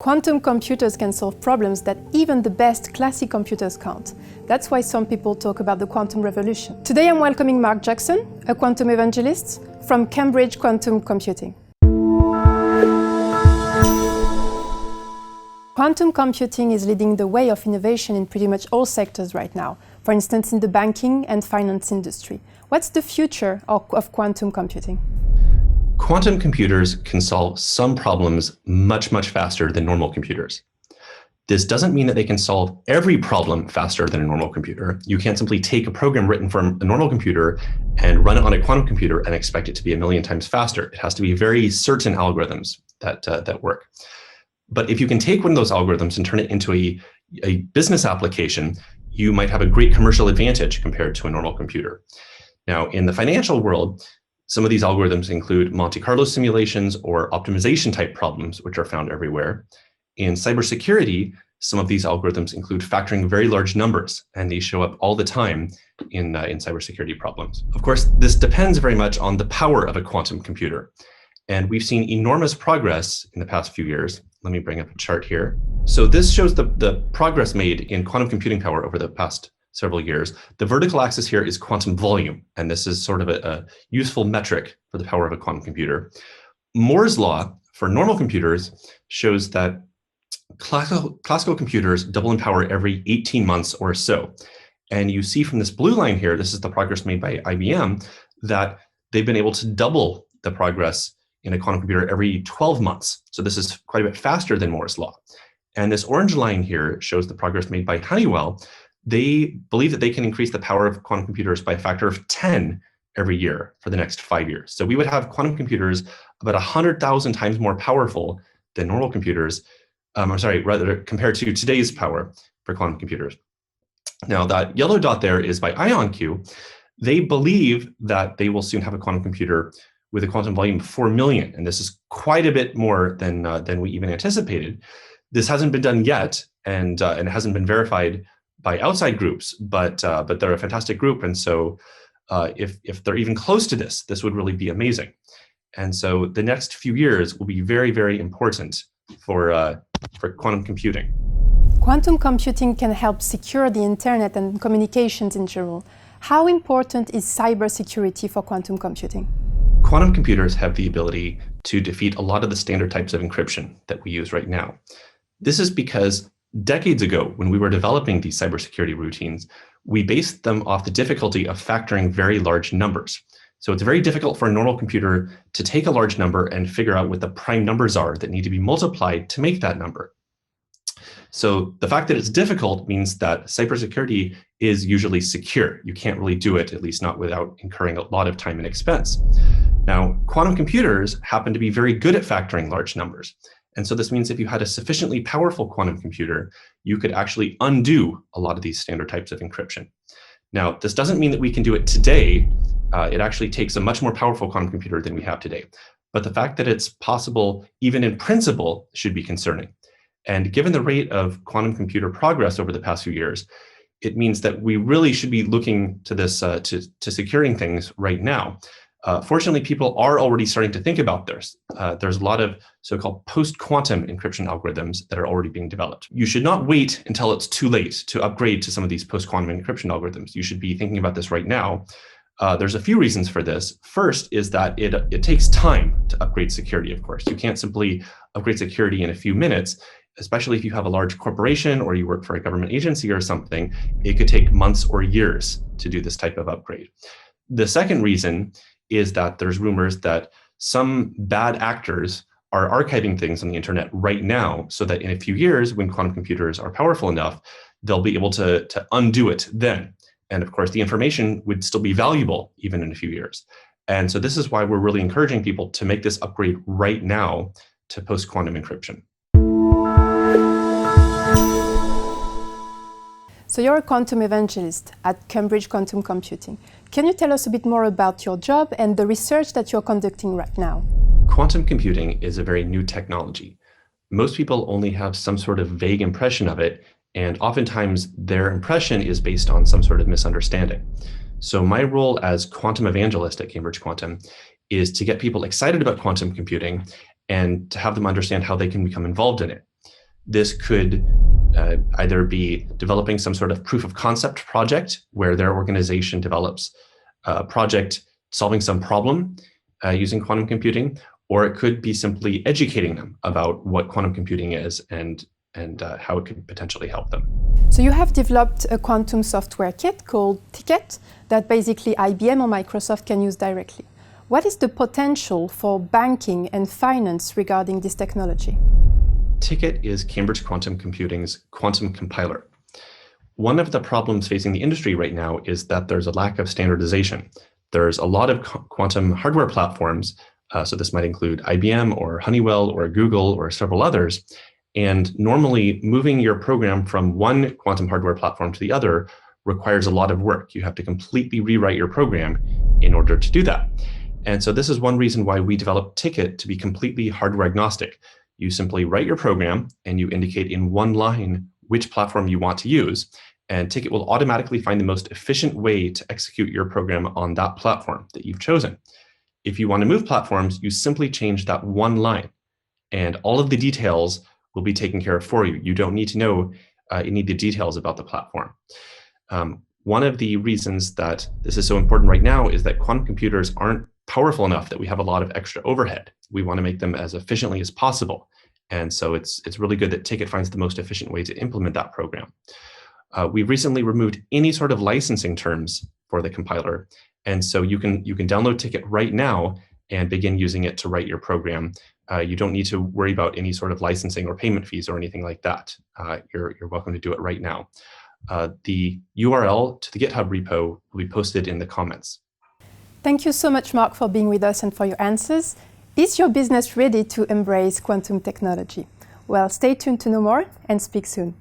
Quantum computers can solve problems that even the best classic computers can't. That's why some people talk about the quantum revolution. Today I'm welcoming Mark Jackson, a quantum evangelist from Cambridge Quantum Computing. Quantum computing is leading the way of innovation in pretty much all sectors right now, for instance in the banking and finance industry. What's the future of quantum computing? Quantum computers can solve some problems much faster than normal computers. This doesn't mean that they can solve every problem faster than a normal computer. You can't simply take a program written from a normal computer and run it on a quantum computer and expect it to be 1,000,000 times faster. It has to be very certain algorithms that work. But if you can take one of those algorithms and turn it into a business application, you might have a great commercial advantage compared to a normal computer. Now, in the financial world, some of these algorithms include Monte Carlo simulations or optimization type problems, which are found everywhere. In cybersecurity, some of these algorithms include factoring very large numbers, and these show up all the time in cybersecurity problems. Of course, this depends very much on the power of a quantum computer. And we've seen enormous progress in the past few years. Let me bring up a chart here. So this shows the progress made in quantum computing power over the past several years. The vertical axis here is quantum volume, and this is sort of a useful metric for the power of a quantum computer. Moore's law for normal computers shows that classical computers double in power every 18 months or so. And you see from this blue line here, this is the progress made by IBM, that they've been able to double the progress in a quantum computer every 12 months. So this is quite a bit faster than Moore's law. And this orange line here shows the progress made by Honeywell. They believe that they can increase the power of quantum computers by a factor of 10 every year for the next 5 years. So we would have quantum computers about 100,000 times more powerful than normal computers, rather compared to today's power for quantum computers. Now that yellow dot there is by IonQ. They believe that they will soon have a quantum computer with a quantum volume of 4 million, and this is quite a bit more than we even anticipated. This hasn't been done yet, and it hasn't been verified by outside groups, but they're a fantastic group, and so if they're even close to this would really be amazing. And so the next few years will be very important for quantum computing. Quantum computing can help secure the internet and communications in general. How important is cybersecurity for quantum computing? Quantum computers have the ability to defeat a lot of the standard types of encryption that we use right now. This is because decades ago, when we were developing these cybersecurity routines, we based them off the difficulty of factoring very large numbers. So it's very difficult for a normal computer to take a large number and figure out what the prime numbers are that need to be multiplied to make that number. So the fact that it's difficult means that cybersecurity is usually secure. You can't really do it, at least not without incurring a lot of time and expense. Now, quantum computers happen to be very good at factoring large numbers. And so this means if you had a sufficiently powerful quantum computer, you could actually undo a lot of these standard types of encryption. Now, this doesn't mean that we can do it today. It actually takes a much more powerful quantum computer than we have today. But the fact that it's possible, even in principle, should be concerning. And given the rate of quantum computer progress over the past few years, it means that we really should be looking to this, to securing things right now. Fortunately, people are already starting to think about this. There's a lot of so-called post-quantum encryption algorithms that are already being developed. You should not wait until it's too late to upgrade to some of these post-quantum encryption algorithms. You should be thinking about this right now. There's a few reasons for this. First is that it takes time to upgrade security, of course. You can't simply upgrade security in a few minutes, especially if you have a large corporation or you work for a government agency or something. It could take months or years to do this type of upgrade. The second reason is that there's rumors that some bad actors are archiving things on the internet right now so that in a few years, when quantum computers are powerful enough, they'll be able to undo it then. And of course, the information would still be valuable even in a few years. And so this is why we're really encouraging people to make this upgrade right now to post-quantum encryption. So you're a quantum evangelist at Cambridge Quantum Computing. Can you tell us a bit more about your job and the research that you're conducting right now? Quantum computing is a very new technology. Most people only have some sort of vague impression of it, and oftentimes their impression is based on some sort of misunderstanding. So my role as quantum evangelist at Cambridge Quantum is to get people excited about quantum computing and to have them understand how they can become involved in it. This could either be developing some sort of proof of concept project where their organization develops a project solving some problem using quantum computing, or it could be simply educating them about what quantum computing is and how it could potentially help them. So you have developed a quantum software kit called Ticket that basically IBM or Microsoft can use directly. What is the potential for banking and finance regarding this technology? Ticket is Cambridge Quantum Computing's quantum compiler. One of the problems facing the industry right now is that there's a lack of standardization. There's a lot of quantum hardware platforms, so this might include IBM or Honeywell or Google or several others, and normally moving your program from one quantum hardware platform to the other requires a lot of work. You have to completely rewrite your program in order to do that. And so this is one reason why we developed Ticket to be completely hardware agnostic. You simply write your program and you indicate in one line which platform you want to use, and Ticket will automatically find the most efficient way to execute your program on that platform that you've chosen. If you want to move platforms, you simply change that one line, and all of the details will be taken care of for you. You don't need to know any of the details about the platform. One of the reasons that this is so important right now is that quantum computers aren't powerful enough that we have a lot of extra overhead. We want to make them as efficiently as possible. And so it's really good that Ticket finds the most efficient way to implement that program. We've recently removed any sort of licensing terms for the compiler. And so you can download Ticket right now and begin using it to write your program. You don't need to worry about any sort of licensing or payment fees or anything like that. You're welcome to do it right now. The URL to the GitHub repo will be posted in the comments. Thank you so much, Mark, for being with us and for your answers. Is your business ready to embrace quantum technology? Well, stay tuned to know more and speak soon.